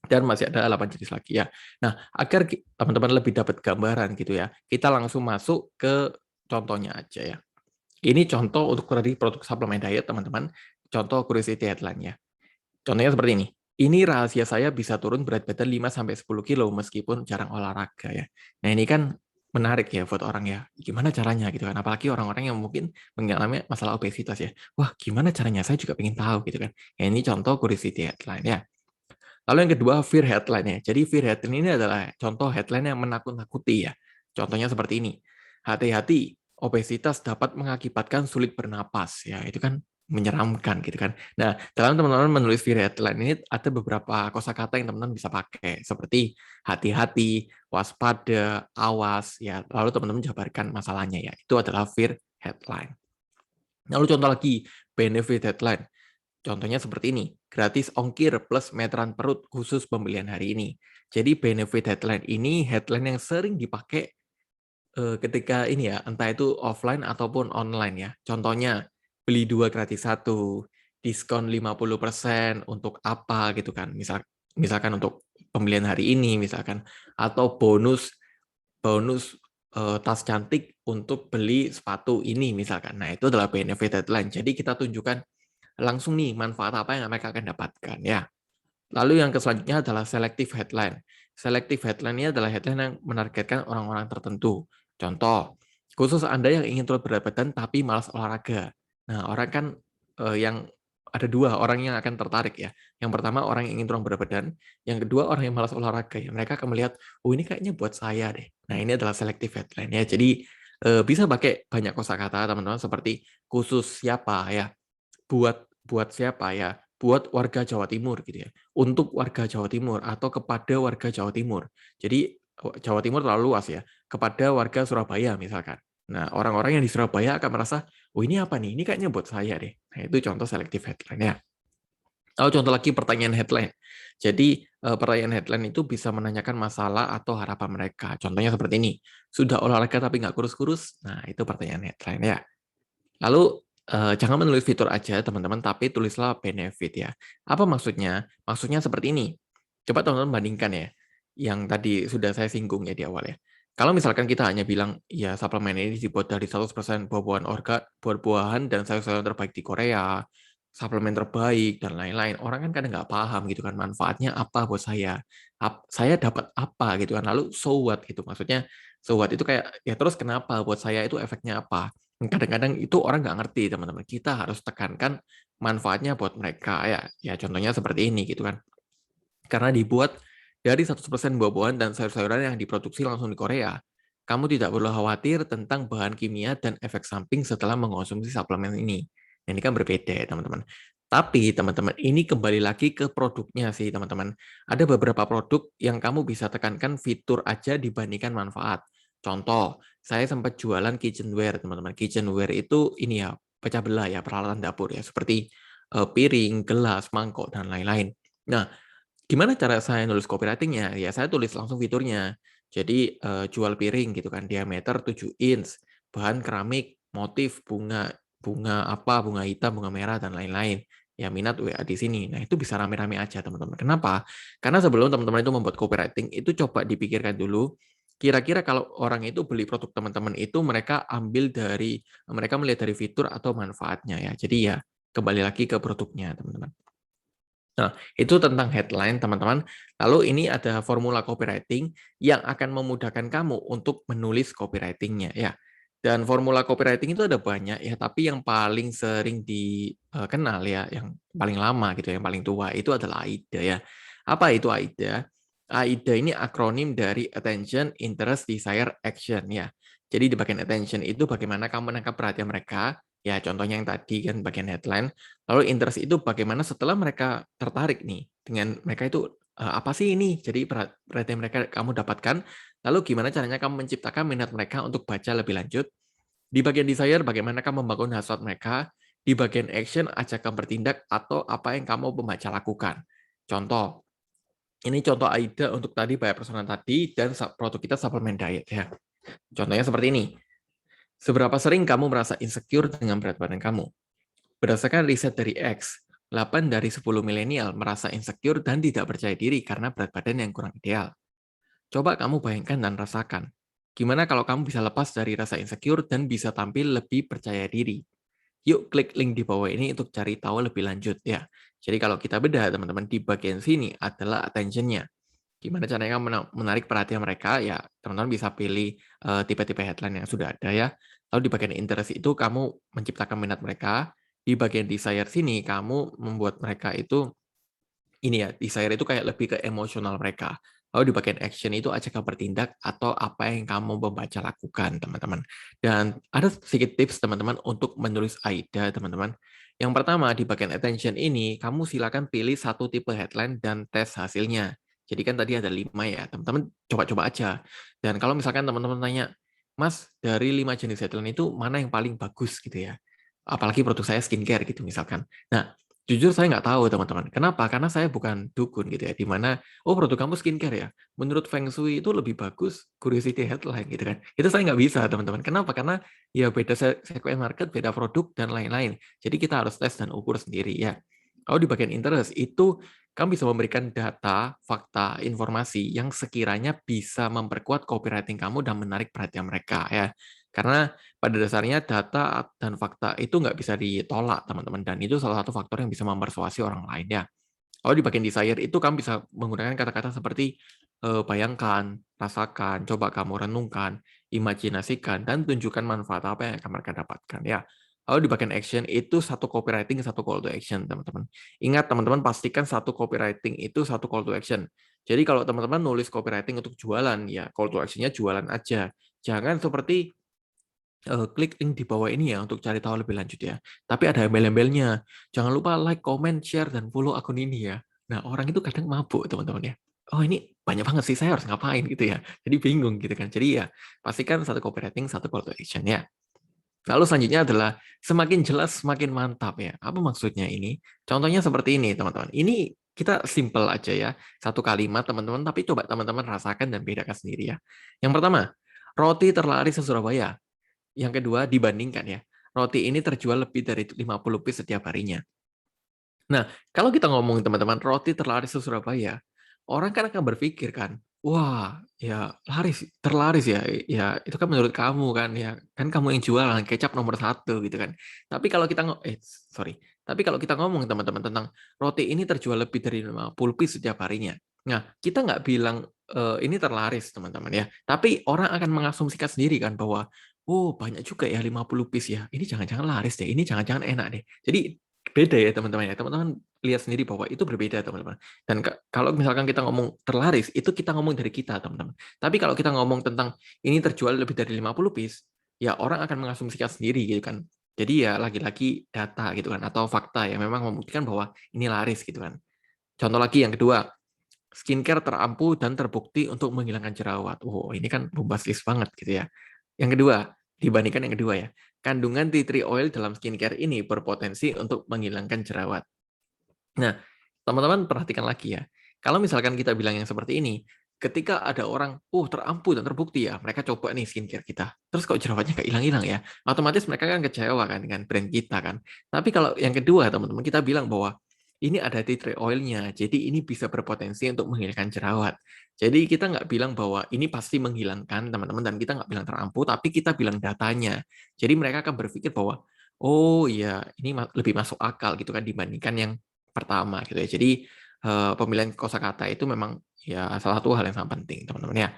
Dan masih ada 8 jenis lagi ya. Nah, agar teman-teman lebih dapat gambaran gitu ya, kita langsung masuk ke contohnya aja ya. Ini contoh untuk dari produk suplemen diet, teman-teman. contoh curiosity headline ya. Contohnya seperti ini. Ini rahasia saya bisa turun berat badan 5-10 kilo meskipun jarang olahraga ya. Nah ini kan menarik ya buat orang ya. Gimana caranya gitu kan. Apalagi orang-orang yang mungkin mengalami masalah obesitas ya. Wah gimana caranya, saya juga pengen tahu gitu kan. Ya, ini contoh curiosity headline ya. Lalu yang kedua fear headline ya. Jadi fear headline ini adalah contoh headline yang menakut-nakuti ya. Contohnya seperti ini. Hati-hati, obesitas dapat mengakibatkan sulit bernapas ya. Itu kan menyeramkan gitu kan. Nah, dalam teman-teman menulis fear headline ini ada beberapa kosakata yang teman-teman bisa pakai seperti hati-hati, waspada, awas ya. Lalu teman-teman jabarkan masalahnya ya. Itu adalah fear headline. Lalu contoh lagi benefit headline. Contohnya seperti ini, gratis ongkir plus meteran perut khusus pembelian hari ini. Jadi benefit headline ini headline yang sering dipakai ketika ini ya, entah itu offline ataupun online ya. Contohnya, beli 2 gratis 1, diskon 50% untuk apa gitu kan. Misalkan untuk pembelian hari ini misalkan, atau bonus bonus tas cantik untuk beli sepatu ini misalkan. Nah, itu adalah benefit headline. Jadi kita tunjukkan langsung nih manfaat apa yang mereka akan dapatkan ya. Lalu yang selanjutnya adalah selective headline. Selective headline ini adalah headline yang menargetkan orang-orang tertentu. Contoh, khusus Anda yang ingin turun berat badan tapi malas olahraga. Nah, orang kan yang ada dua orang yang akan tertarik ya. Yang pertama orang yang ingin turun berat badan, yang kedua orang yang malas olahraga ya. Mereka akan melihat, oh ini kayaknya buat saya deh. Nah, ini adalah selective headline ya. Jadi bisa pakai banyak kosakata teman-teman seperti khusus siapa ya, buat buat siapa ya? Buat warga Jawa Timur gitu ya. Untuk warga Jawa Timur atau kepada warga Jawa Timur. Jadi Jawa Timur terlalu luas ya. Kepada warga Surabaya misalkan. Nah, orang-orang yang di Surabaya akan merasa, oh ini apa nih? Ini kayaknya buat saya deh. Nah, itu contoh selective headline ya. Lalu contoh lagi pertanyaan headline. Jadi pertanyaan headline itu bisa menanyakan masalah atau harapan mereka. Contohnya seperti ini. Sudah olahraga tapi nggak kurus-kurus? Nah, itu pertanyaan headline ya. Lalu, jangan menulis fitur aja teman-teman, tapi tulislah benefit ya. Apa maksudnya? Maksudnya seperti ini. Coba teman-teman bandingkan ya, yang tadi sudah saya singgung ya di awal ya. Kalau misalkan kita hanya bilang, ya suplemen ini dibuat dari 100% buah-buahan dan sayur-sayuran terbaik di Korea, suplemen terbaik, dan lain-lain. Orang kan kadang nggak paham gitu kan, manfaatnya apa buat saya. Saya dapat apa gitu kan. Lalu so what gitu. Maksudnya so what itu kayak, ya terus kenapa buat saya itu efeknya apa? Kadang-kadang itu orang nggak ngerti, teman-teman. Kita harus tekankan manfaatnya buat mereka ya. Ya contohnya seperti ini gitu kan. Karena dibuat dari 100% buah-buahan dan sayur-sayuran yang diproduksi langsung di Korea. Kamu tidak perlu khawatir tentang bahan kimia dan efek samping setelah mengonsumsi suplemen ini. Nah, ini kan berbeda ya, teman-teman. Tapi, teman-teman, ini kembali lagi ke produknya sih, teman-teman. Ada beberapa produk yang kamu bisa tekankan fitur aja dibandingkan manfaat. Contoh, saya sempat jualan kitchenware, teman-teman. Kitchenware itu ini ya, pecah belah ya, peralatan dapur ya, seperti piring, gelas, mangkok, dan lain-lain. Nah, gimana cara saya nulis copywriting-nya? Ya saya tulis langsung fiturnya. Jadi, jual piring gitu kan, diameter 7 inch, bahan keramik, motif bunga bunga apa, bunga hitam, bunga merah, dan lain-lain. Ya minat WA di sini. Nah, itu bisa rame-rame aja teman-teman. Kenapa? Karena sebelum teman-teman itu membuat copywriting, itu coba dipikirkan dulu, kira-kira kalau orang itu beli produk teman-teman itu mereka melihat dari fitur atau manfaatnya ya. Jadi ya, kembali lagi ke produknya teman-teman. Nah, itu tentang headline, teman-teman. Lalu ini ada formula copywriting yang akan memudahkan kamu untuk menulis copywriting-nya, ya. Dan formula copywriting itu ada banyak ya, tapi yang paling sering dikenal ya, yang paling lama gitu, yang paling tua itu adalah AIDA ya. Apa itu AIDA? AIDA ini akronim dari Attention, Interest, Desire, Action ya. Jadi di bagian attention itu bagaimana kamu menangkap perhatian mereka, ya contohnya yang tadi kan bagian headline. Lalu interest itu bagaimana setelah mereka tertarik nih dengan mereka itu apa sih ini? Jadi perhatian mereka kamu dapatkan. Lalu gimana caranya kamu menciptakan minat mereka untuk baca lebih lanjut? Di bagian desire bagaimana kamu membangun hasrat mereka? Di bagian action ajakan bertindak atau apa yang kamu pembaca lakukan. Contoh, ini contoh AIDA untuk tadi bayar personal tadi dan produk kita suplemen diet ya. Contohnya seperti ini. Seberapa sering kamu merasa insecure dengan berat badan kamu? Berdasarkan riset dari X, 8 dari 10 milenial merasa insecure dan tidak percaya diri karena berat badan yang kurang ideal. Coba kamu bayangkan dan rasakan. Gimana kalau kamu bisa lepas dari rasa insecure dan bisa tampil lebih percaya diri? Yuk klik link di bawah ini untuk cari tahu lebih lanjut ya. Jadi kalau kita bedah teman-teman, di bagian sini adalah attention-nya. Gimana caranya menarik perhatian mereka? Ya, teman-teman bisa pilih tipe-tipe headline yang sudah ada ya. Lalu di bagian interest itu kamu menciptakan minat mereka. Di bagian desire sini kamu membuat mereka itu ini ya, desire itu kayak lebih ke emosional mereka. Lalu di bagian action itu ajak kamu bertindak atau apa yang kamu membaca lakukan, teman-teman. Dan ada sedikit tips, teman-teman, untuk menulis AIDA, teman-teman. Yang pertama, di bagian attention ini, kamu silakan pilih satu tipe headline dan tes hasilnya. Jadi kan tadi ada 5 ya, teman-teman coba-coba aja. Dan kalau misalkan teman-teman tanya, Mas, dari 5 jenis headline itu mana yang paling bagus gitu ya? Apalagi produk saya skincare gitu misalkan. Nah, jujur saya nggak tahu teman-teman. Kenapa? Karena saya bukan dukun gitu ya, di mana, oh produk kamu skincare ya, menurut Feng Shui itu lebih bagus curiosity headline gitu kan. Itu saya nggak bisa teman-teman. Kenapa? Karena ya beda segmen market, beda produk, dan lain-lain. Jadi kita harus tes dan ukur sendiri ya. Kalau di bagian interest, itu kamu bisa memberikan data, fakta, informasi yang sekiranya bisa memperkuat copywriting kamu dan menarik perhatian mereka ya. Karena pada dasarnya data dan fakta itu nggak bisa ditolak, teman-teman. Dan itu salah satu faktor yang bisa mempersuasi orang lain ya. Kalau di bagian desire itu kamu bisa menggunakan kata-kata seperti bayangkan, rasakan, coba kamu renungkan, imajinasikan, dan tunjukkan manfaat apa yang akan mereka dapatkan ya. Lalu di bagian action itu satu copywriting, satu call to action, teman-teman. Ingat teman-teman, pastikan satu copywriting itu satu call to action. Jadi kalau teman-teman nulis copywriting untuk jualan, ya call to action-nya jualan aja. Jangan seperti klik link di bawah ini ya untuk cari tahu lebih lanjut ya. Tapi ada embel-embelnya. Jangan lupa like, comment, share, dan follow akun ini ya. Nah, orang itu kadang mabuk, teman-teman ya. Oh, ini banyak banget sih, saya harus ngapain gitu ya. Jadi bingung gitu kan. Jadi ya, pastikan satu copywriting, satu call to action ya. Lalu selanjutnya adalah semakin jelas, semakin mantap ya. Apa maksudnya ini? Contohnya seperti ini, teman-teman. Ini kita simple aja ya. Satu kalimat, teman-teman, tapi coba teman-teman rasakan dan bedakan sendiri ya. Yang pertama, roti terlaris se Surabaya. Yang kedua, dibandingkan ya. Roti ini terjual lebih dari 50 piece setiap harinya. Nah, kalau kita ngomong teman-teman, roti terlaris di Surabaya, orang kan akan berpikir kan, wah, ya laris, terlaris ya, ya itu kan menurut kamu kan, ya kan kamu yang jualan kecap nomor satu gitu kan. Tapi kalau kita sorry, tapi kalau kita ngomong teman-teman tentang roti ini terjual lebih dari 50 piece setiap harinya. Nah, kita nggak bilang ini terlaris teman-teman ya, tapi orang akan mengasumsikan sendiri kan bahwa, oh banyak juga ya 50 piece ya, ini jangan-jangan laris deh, ini jangan-jangan enak deh. Jadi beda ya teman-teman ya. Teman-teman lihat sendiri bahwa itu berbeda teman-teman. Dan kalau misalkan kita ngomong terlaris, itu kita ngomong dari kita teman-teman. Tapi kalau kita ngomong tentang ini terjual lebih dari 50 piece, ya orang akan mengasumsikan sendiri gitu kan. Jadi ya lagi-lagi data gitu kan, atau fakta yang memang membuktikan bahwa ini laris gitu kan. Contoh lagi yang kedua, skincare terampuh dan terbukti untuk menghilangkan jerawat. Oh, ini kan bombastis banget gitu ya. Yang kedua, dibandingkan yang kedua ya, kandungan tea tree oil dalam skincare ini berpotensi untuk menghilangkan jerawat. Nah, teman-teman perhatikan lagi ya. Kalau misalkan kita bilang yang seperti ini, ketika ada orang, terampuh dan terbukti ya, mereka coba nih skincare kita. Terus kok jerawatnya nggak hilang-hilang ya, otomatis mereka kan kecewa kan dengan brand kita kan. Tapi kalau yang kedua, teman-teman, kita bilang bahwa ini ada tea tree oil-nya, jadi ini bisa berpotensi untuk menghilangkan jerawat. Jadi kita nggak bilang bahwa ini pasti menghilangkan, teman-teman, dan kita nggak bilang terampuh, tapi kita bilang datanya. Jadi mereka akan berpikir bahwa, oh iya, ini lebih masuk akal gitu kan dibandingkan yang pertama gitu ya. Jadi pemilihan kosakata itu memang ya salah satu hal yang sangat penting, teman-teman ya.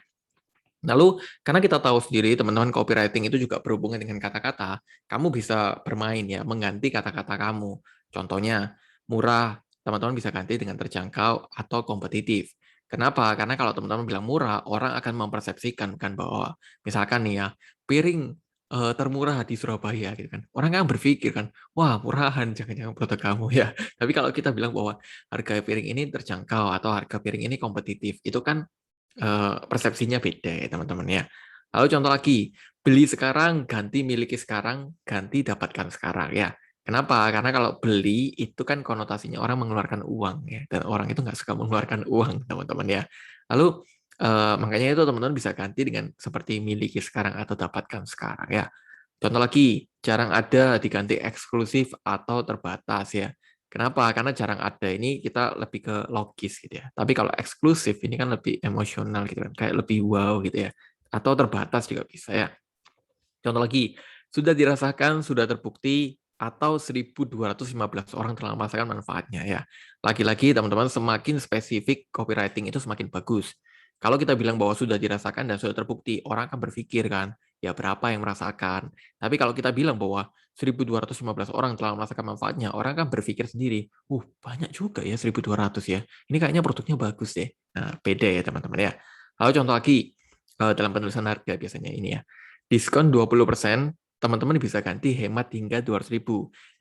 Lalu karena kita tahu sendiri teman-teman copywriting itu juga berhubungan dengan kata-kata, kamu bisa bermain ya, mengganti kata-kata kamu. Contohnya murah, teman-teman bisa ganti dengan terjangkau atau kompetitif. Kenapa? Karena kalau teman-teman bilang murah, orang akan mempersepsikan kan bahwa misalkan nih ya, piring termurah di Surabaya gitu kan. Orang kan berpikir kan, wah murahan jangan-jangan produk kamu ya. Tapi kalau kita bilang bahwa harga piring ini terjangkau atau harga piring ini kompetitif, itu kan persepsinya beda ya teman-teman ya. Lalu contoh lagi, beli sekarang, ganti miliki sekarang, ganti dapatkan sekarang ya. Kenapa? Karena kalau beli itu kan konotasinya orang mengeluarkan uang ya, dan orang itu nggak suka mengeluarkan uang teman-teman ya. Lalu makanya itu teman-teman bisa ganti dengan seperti miliki sekarang atau dapatkan sekarang ya. Contoh lagi, jarang ada diganti eksklusif atau terbatas ya. Kenapa? Karena jarang ada ini kita lebih ke logis gitu ya. Tapi kalau eksklusif ini kan lebih emosional gitu kan, kayak lebih wow gitu ya. Atau terbatas juga bisa ya. Contoh lagi, sudah dirasakan, sudah terbukti, atau 1.215 orang telah merasakan manfaatnya ya. Lagi-lagi teman-teman, semakin spesifik copywriting itu semakin bagus. Kalau kita bilang bahwa sudah dirasakan dan sudah terbukti, orang akan berpikir kan, ya berapa yang merasakan. Tapi kalau kita bilang bahwa 1.215 orang telah merasakan manfaatnya, orang akan berpikir sendiri, banyak juga ya 1.200 ya. Ini kayaknya produknya bagus deh. Nah, beda ya teman-teman ya. Lalu contoh lagi, dalam penulisan harga biasanya ini ya. Diskon 20%, teman-teman bisa ganti hemat hingga 200.000.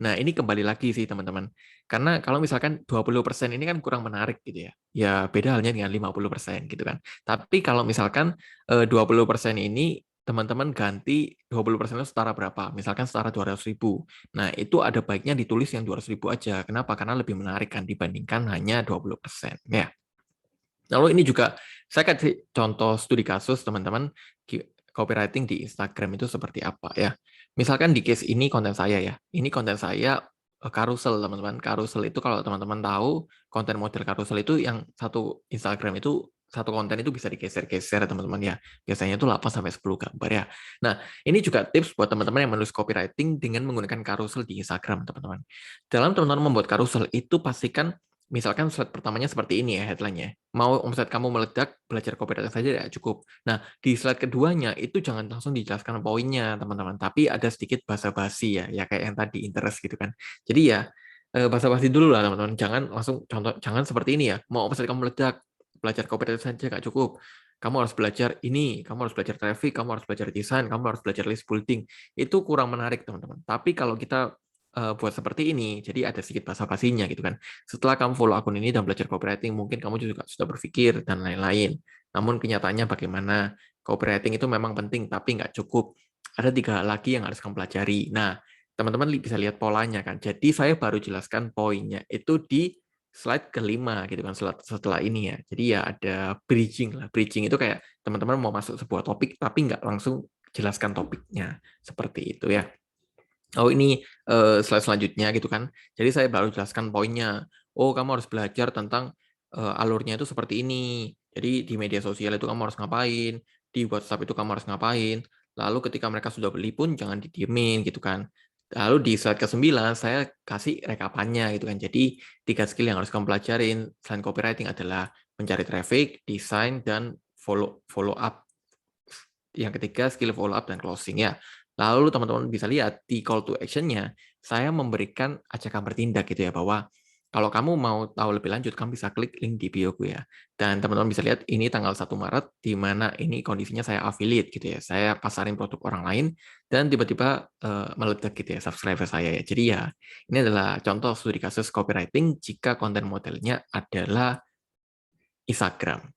Nah, ini kembali lagi sih teman-teman. Karena kalau misalkan 20% ini kan kurang menarik gitu ya. Ya beda halnya dengan 50% gitu kan. Tapi kalau misalkan 20% ini teman-teman ganti 20% itu setara berapa? Misalkan setara 200.000. Nah, itu ada baiknya ditulis yang 200.000 aja. Kenapa? Karena lebih menarik kan dibandingkan hanya 20%. Ya. Lalu ini juga saya kasih contoh studi kasus teman-teman copywriting di Instagram itu seperti apa ya. Misalkan di case ini konten saya ya. Ini konten saya karusel teman-teman. Karusel itu kalau teman-teman tahu konten model karusel itu yang satu Instagram itu satu konten itu bisa digeser-geser teman-teman ya. Biasanya itu 8 sampai 10 gambar ya. Nah, ini juga tips buat teman-teman yang menulis copywriting dengan menggunakan karusel di Instagram, teman-teman. Dalam teman-teman membuat karusel itu pastikan misalkan slide pertamanya seperti ini ya headline-nya. Mau omset kamu meledak, belajar copywriting saja ya cukup. Nah, di slide keduanya itu jangan langsung dijelaskan poinnya, teman-teman. Tapi ada sedikit basa-basi ya kayak yang tadi interest gitu kan. Jadi ya basa-basi dulu lah teman-teman. Jangan langsung contoh, jangan seperti ini ya. Mau omset kamu meledak, belajar copywriting saja nggak cukup. Kamu harus belajar ini, kamu harus belajar traffic, kamu harus belajar desain, kamu harus belajar list building. Itu kurang menarik teman-teman. Tapi kalau kita buat seperti ini, jadi ada sedikit basa-basinya gitu kan. Setelah kamu follow akun ini dan belajar copywriting, mungkin kamu juga sudah berpikir dan lain-lain. Namun kenyataannya bagaimana? Copywriting itu memang penting, tapi nggak cukup. Ada 3 hal lagi yang harus kamu pelajari. Nah, teman-teman bisa lihat polanya kan. Jadi saya baru jelaskan poinnya itu di slide kelima gitu kan setelah ini ya. Jadi ya ada bridging lah. Bridging itu kayak teman-teman mau masuk sebuah topik tapi nggak langsung jelaskan topiknya seperti itu ya. Oh ini slide selanjutnya gitu kan. Jadi saya baru jelaskan poinnya. Oh kamu harus belajar tentang alurnya itu seperti ini. Jadi di media sosial itu kamu harus ngapain, di WhatsApp itu kamu harus ngapain. Lalu ketika mereka sudah beli pun jangan didiemin gitu kan. Lalu di slide ke-9 saya kasih rekapannya gitu kan. Jadi 3 skill yang harus kamu pelajarin selain copywriting adalah mencari traffic, desain, dan follow up. Yang ketiga skill follow up dan closing ya. Lalu teman-teman bisa lihat di call to action-nya, saya memberikan ajakan bertindak gitu ya, bahwa kalau kamu mau tahu lebih lanjut, kamu bisa klik link di bio-ku ya. Dan teman-teman bisa lihat ini tanggal 1 Maret, di mana ini kondisinya saya affiliate gitu ya. Saya pasarin produk orang lain, dan tiba-tiba meledak gitu ya subscriber saya ya. Jadi ya, ini adalah contoh studi kasus copywriting jika konten modelnya adalah Instagram.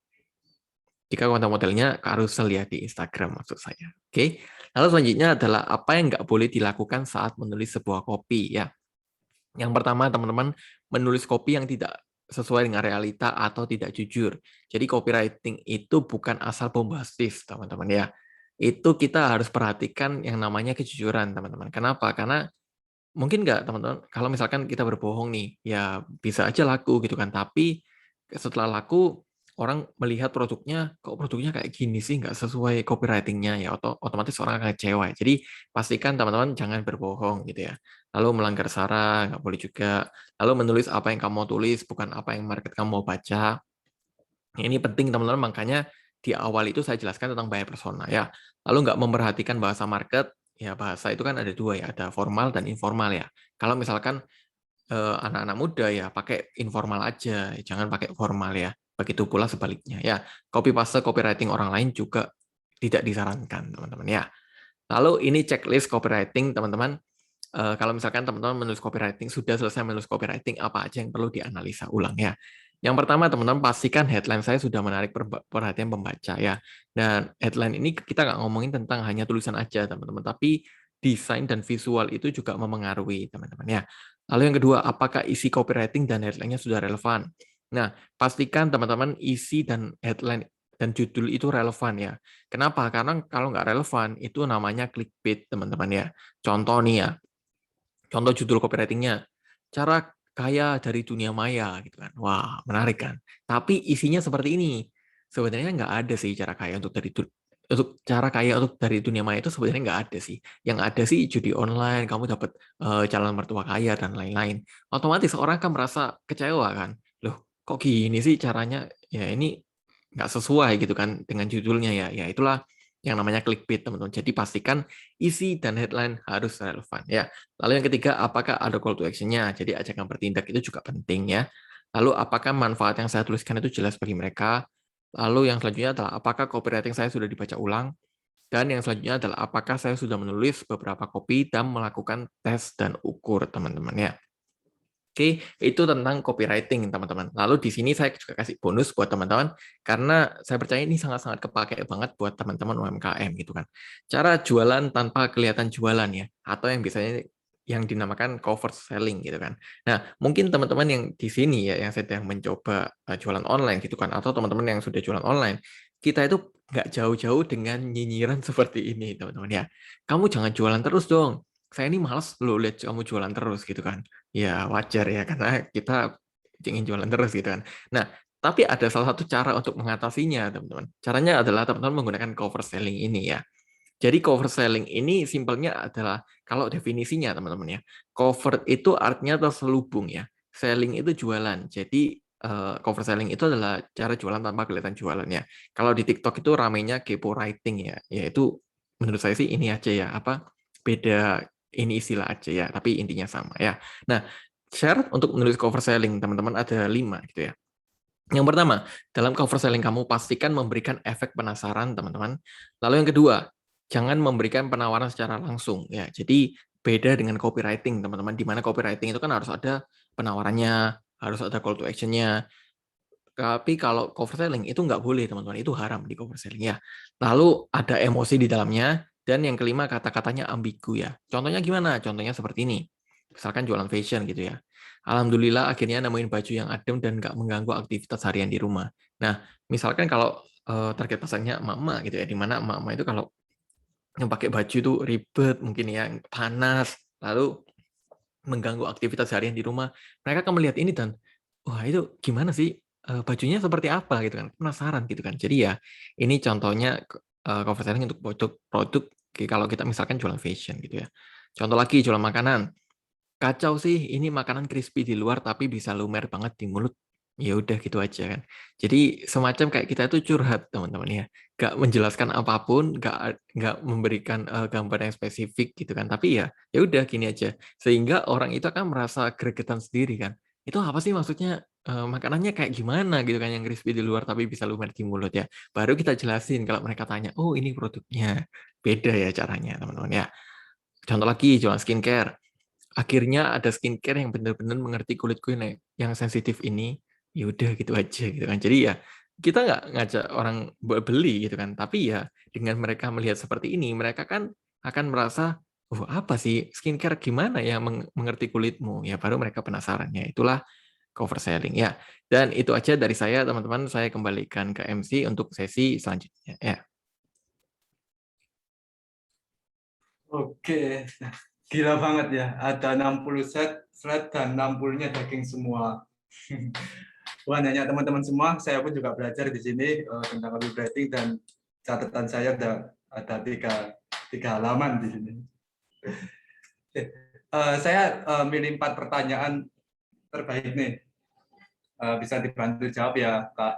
Jika konten modelnya carousel ya di Instagram maksud saya. Oke. Lalu selanjutnya adalah apa yang nggak boleh dilakukan saat menulis sebuah copy ya. Yang pertama teman-teman, menulis copy yang tidak sesuai dengan realita atau tidak jujur. Jadi copywriting itu bukan asal bombastis teman-teman ya. Itu kita harus perhatikan yang namanya kejujuran teman-teman. Kenapa? Karena mungkin nggak teman-teman, kalau misalkan kita berbohong nih, ya bisa aja laku gitu kan, tapi setelah laku, orang melihat produknya, kok produknya kayak gini sih, nggak sesuai copywriting-nya, ya otomatis orang akan kecewa. Jadi pastikan teman-teman jangan berbohong gitu ya. Lalu melanggar SARA, nggak boleh juga. Lalu menulis apa yang kamu mau tulis, bukan apa yang market kamu mau baca. Ini penting teman-teman, makanya di awal itu saya jelaskan tentang buyer persona ya. Lalu nggak memperhatikan bahasa market, ya bahasa itu kan ada 2 ya, ada formal dan informal ya. Kalau misalkan anak-anak muda ya pakai informal aja, jangan pakai formal ya. Begitu pula sebaliknya ya. Copy paste copywriting orang lain juga tidak disarankan teman-teman ya. Lalu ini checklist copywriting teman-teman. Kalau misalkan teman-teman menulis copywriting, sudah selesai menulis copywriting, apa aja yang perlu dianalisa ulang ya. Yang pertama teman-teman pastikan headline saya sudah menarik perhatian pembaca ya. Dan headline ini kita nggak ngomongin tentang hanya tulisan aja teman-teman, tapi desain dan visual itu juga memengaruhi teman-teman ya. Lalu yang kedua, apakah isi copywriting dan headline-nya sudah relevan? Nah, pastikan teman-teman isi dan headline dan judul itu relevan ya. Kenapa? Karena kalau nggak relevan, itu namanya clickbait teman-teman ya. Contoh nih ya, contoh judul copywriting-nya, cara kaya dari dunia maya gitu kan. Wah, menarik kan? Tapi isinya seperti ini. Sebenarnya nggak ada sih cara kaya untuk untuk cara kaya untuk dari dunia maya itu sebenarnya nggak ada sih. Yang ada sih judi online, kamu dapat calon mertua kaya dan lain-lain. Otomatis orang akan merasa kecewa kan. Loh, kok gini sih caranya? Ya ini nggak sesuai gitu kan dengan judulnya ya. Ya itulah yang namanya clickbait teman-teman. Jadi pastikan isi dan headline harus relevan ya. Lalu yang ketiga, apakah ada call to action-nya? Jadi ajakan bertindak itu juga penting ya. Lalu apakah manfaat yang saya tuliskan itu jelas bagi mereka? Lalu yang selanjutnya adalah apakah copywriting saya sudah dibaca ulang? Dan yang selanjutnya adalah apakah saya sudah menulis beberapa copy dan melakukan tes dan ukur, teman-teman ya. Oke, itu tentang copywriting, teman-teman. Lalu di sini saya juga kasih bonus buat teman-teman, karena saya percaya ini sangat-sangat kepake banget buat teman-teman UMKM gitu kan. Cara jualan tanpa kelihatan jualan ya, atau yang biasanya yang dinamakan cover selling gitu kan. Nah, mungkin teman-teman yang di sini ya, yang sedang mencoba jualan online gitu kan, atau teman-teman yang sudah jualan online, kita itu nggak jauh-jauh dengan nyinyiran seperti ini, teman-teman ya. Kamu jangan jualan terus dong. Saya ini males loh lihat kamu jualan terus gitu kan. Ya wajar ya, karena kita ingin jualan terus gitu kan. Nah, tapi ada salah satu cara untuk mengatasinya, teman-teman. Caranya adalah teman-teman menggunakan cover selling ini ya. Jadi cover selling ini simpelnya adalah, kalau definisinya teman-teman ya, cover itu artinya terselubung ya. Selling itu jualan. Jadi cover selling itu adalah cara jualan tanpa kelihatan jualannya. Kalau di TikTok itu ramainya kepo writing ya. Yaitu menurut saya sih ini aja ya, apa beda ini istilah aja ya, tapi intinya sama ya. Nah, syarat untuk menulis cover selling teman-teman ada 5 gitu ya. Yang pertama, dalam cover selling kamu pastikan memberikan efek penasaran, teman-teman. Lalu yang kedua, jangan memberikan penawaran secara langsung ya. Jadi beda dengan copywriting, teman-teman, di mana copywriting itu kan harus ada penawarannya, harus ada call to action-nya. Tapi kalau cover selling itu nggak boleh, teman-teman, itu haram di cover selling ya. Lalu ada emosi di dalamnya, dan yang kelima kata-katanya ambigu ya. Contohnya gimana? Contohnya seperti ini. Misalkan jualan fashion gitu ya. Alhamdulillah akhirnya nemuin baju yang adem dan nggak mengganggu aktivitas harian di rumah. Nah, misalkan kalau target pasarnya emak-emak gitu ya, di mana emak-emak itu kalau yang pakai baju itu ribet, mungkin ya panas, lalu mengganggu aktivitas harian di rumah. Mereka akan melihat ini dan, wah itu gimana sih, bajunya seperti apa gitu kan, penasaran gitu kan. Jadi ya ini contohnya cover selling untuk produk kalau kita misalkan jualan fashion gitu ya. Contoh lagi jualan makanan, kacau sih ini makanan crispy di luar tapi bisa lumer banget di mulut. Ya udah gitu aja kan. Jadi semacam kayak kita itu curhat teman-teman ya. Nggak menjelaskan apapun, nggak memberikan gambar yang spesifik gitu kan. Tapi ya ya udah gini aja. Sehingga orang itu akan merasa gregetan sendiri kan. Itu apa sih maksudnya, makanannya kayak gimana gitu kan yang crispy di luar tapi bisa lumer di mulut ya. Baru kita jelasin kalau mereka tanya, "Oh ini produknya." Beda ya caranya teman-teman ya. Contoh lagi jualan skincare. Akhirnya ada skincare yang benar-benar mengerti kulitku yang sensitif ini, ya udah gitu aja gitu kan. Jadi ya kita nggak ngajak orang buat beli gitu kan, tapi ya dengan mereka melihat seperti ini, mereka kan akan merasa, "Oh, apa sih skincare gimana ya mengerti kulitmu?" Ya baru mereka penasaran, ya itulah cover selling ya. Dan itu aja dari saya teman-teman, saya kembalikan ke MC untuk sesi selanjutnya ya. Oke, gila banget ya. Ada 60 slide dan 60-nya daging semua. Wah, nanya teman-teman semua, saya pun juga belajar di sini tentang copywriting dan catatan saya ada tiga halaman di sini. Saya milih 4 pertanyaan terbaik nih. Bisa dibantu jawab ya, Kak.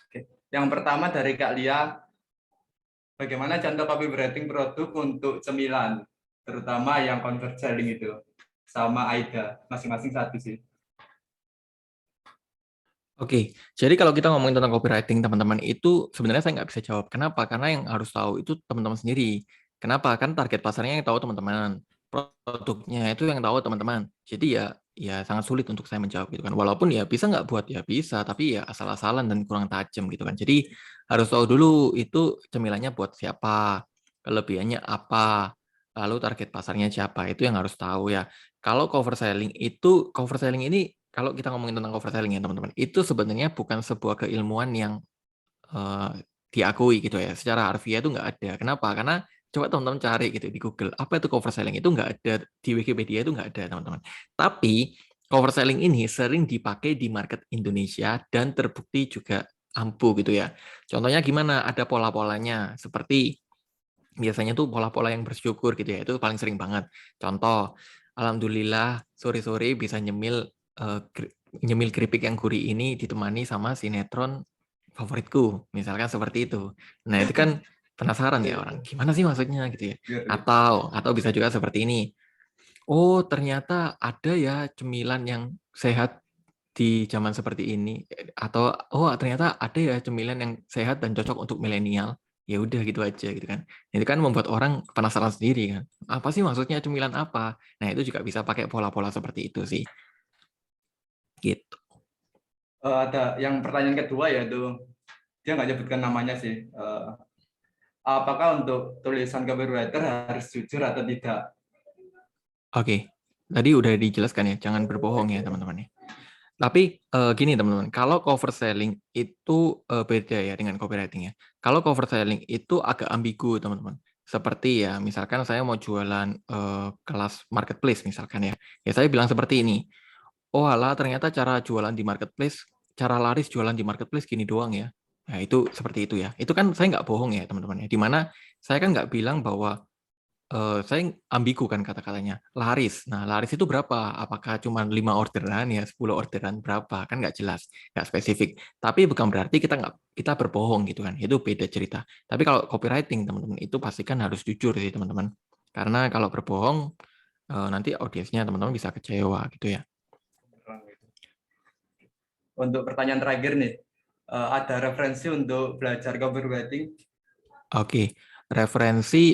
Oke. Yang pertama dari Kak Lia, bagaimana contoh copywriting produk untuk cemilan, terutama yang convert selling itu, sama Aida, masing-masing satu sih. Oke, jadi kalau kita ngomongin tentang copywriting, teman-teman, itu sebenarnya saya nggak bisa jawab. Kenapa? Karena yang harus tahu itu teman-teman sendiri. Kenapa? Kan target pasarnya yang tahu teman-teman, produknya itu yang tahu teman-teman. Jadi ya sangat sulit untuk saya menjawab gitu kan. Walaupun ya bisa nggak buat ya bisa, tapi ya asal-asalan dan kurang tajam gitu kan. Jadi harus tahu dulu itu cemilannya buat siapa, kelebihannya apa, lalu target pasarnya siapa, itu yang harus tahu ya. Kalau cover selling ini kalau kita ngomongin tentang cover selling ya teman-teman, itu sebenarnya bukan sebuah keilmuan yang diakui gitu ya, secara harfiah itu nggak ada. Kenapa? Karena coba teman-teman cari gitu di Google, apa itu cover selling? Itu nggak ada, di Wikipedia itu nggak ada teman-teman. Tapi cover selling ini sering dipakai di market Indonesia dan terbukti juga ampuh gitu ya. Contohnya gimana? Ada pola-polanya seperti biasanya tuh pola-pola yang bersyukur gitu ya, itu paling sering banget. Contoh, alhamdulillah sore-sore bisa nyemil keripik yang gurih ini ditemani sama sinetron favoritku, misalkan seperti itu. Nah, itu kan penasaran ya orang, gimana sih maksudnya gitu ya. Atau bisa juga seperti ini. Oh, ternyata ada ya cemilan yang sehat di zaman seperti ini, atau oh ternyata ada ya cemilan yang sehat dan cocok untuk milenial. Ya udah gitu aja gitu kan. Itu kan membuat orang penasaran sendiri kan. Apa sih maksudnya cemilan apa? Nah, itu juga bisa pakai pola-pola seperti itu sih. Gitu. Ada yang pertanyaan kedua yaitu dia nggak nyebutkan namanya sih. Apakah untuk tulisan copywriter harus jujur atau tidak? Oke. Tadi udah dijelaskan ya, jangan berbohong ya teman-teman ya. Tapi gini teman-teman, kalau cover selling itu beda ya dengan copywriting ya. Kalau cover selling itu agak ambigu teman-teman. Seperti ya, misalkan saya mau jualan kelas marketplace misalkan ya. Ya saya bilang seperti ini. Oh alah, ternyata cara jualan di marketplace, cara laris jualan di marketplace gini doang ya. Nah itu seperti itu ya. Itu kan saya nggak bohong ya teman-teman ya. Dimana saya kan nggak bilang bahwa saya ambigu kan kata-katanya, laris. Nah, laris itu berapa? Apakah cuma 5 orderan ya, 10 orderan berapa? Kan nggak jelas, nggak spesifik. Tapi bukan berarti kita berbohong gitu kan. Itu beda cerita. Tapi kalau copywriting teman-teman itu pastikan harus jujur sih teman-teman. Karena kalau berbohong nanti audiensnya teman-teman bisa kecewa gitu ya. Untuk pertanyaan terakhir nih, ada referensi untuk belajar copywriting? Oke, referensi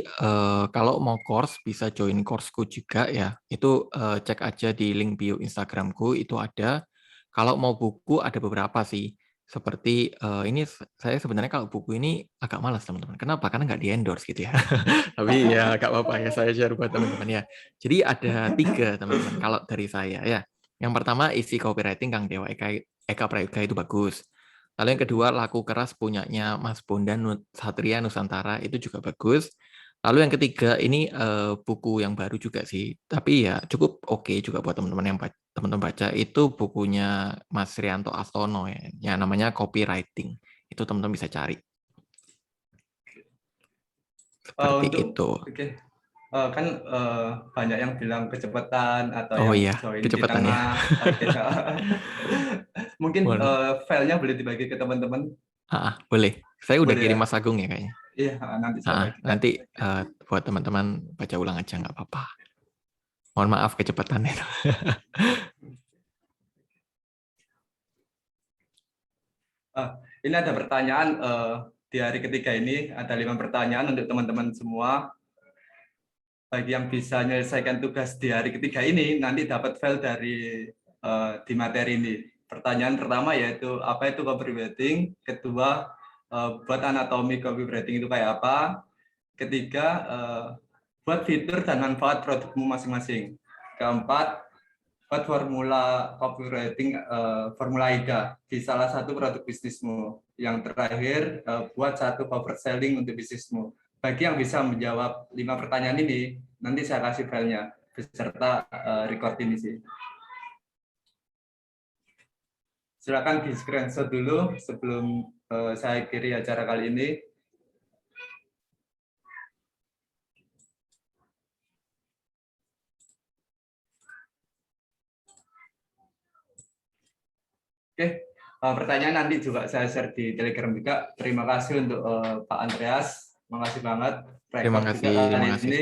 kalau mau course bisa join courseku juga ya. Itu cek aja di link bio Instagramku itu ada. Kalau mau buku ada beberapa sih. Seperti ini saya sebenarnya kalau buku ini agak malas teman-teman. Kenapa? Karena nggak di-endorse gitu ya. Tapi ya nggak apa-apa ya saya share buat teman-teman ya. Jadi ada 3 teman-teman kalau dari saya ya. Yang pertama isi copywriting Kang Dewa Eka Prayoga itu bagus. Lalu yang kedua, Laku Keras punyanya Mas Bondan Satria Nusantara itu juga bagus. Lalu yang ketiga ini buku yang baru juga sih, tapi ya cukup oke juga buat teman-teman yang teman-teman baca itu bukunya Mas Rianto Astono ya, yang namanya Copywriting. Itu teman-teman bisa cari. Seperti itu. Kan banyak yang bilang kecepatan atau Oh yang iya, join di kecepatan ya. tengah. Mungkin Boleh. filenya boleh dibagi ke teman-teman. Boleh. Saya udah Boleh kirim ya? Mas Agung ya kayaknya. Iya, nanti saya bagikan. Nanti buat teman-teman baca ulang aja nggak apa-apa. Mohon maaf kecepatannya. Ini ada pertanyaan di hari ketiga ini, ada 5 pertanyaan untuk teman-teman semua. Bagi yang bisa menyelesaikan tugas di hari ketiga ini, nanti dapat file di materi ini. Pertanyaan pertama yaitu, apa itu copywriting? Kedua, buat anatomi copywriting itu kayak apa? Ketiga, buat fitur dan manfaat produkmu masing-masing. Keempat, buat formula copywriting, formula IDA di salah satu produk bisnismu. Yang terakhir, buat satu cover selling untuk bisnismu. Bagi yang bisa menjawab 5 pertanyaan ini, nanti saya kasih filenya beserta record ini sih. Silakan di screenshot dulu sebelum saya akhiri acara kali ini. Oke, pertanyaan nanti juga saya share di Telegram juga. Terima kasih untuk Pak Andreas, makasih banget. Terima Rekor juga kasih. kali ini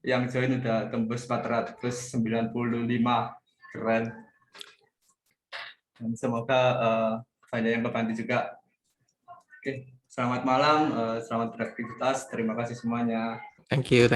yang join udah tembus 495, keren. Dan semoga banyak yang kebantu juga. Oke, selamat malam, selamat beraktivitas. Terima kasih semuanya. Thank you.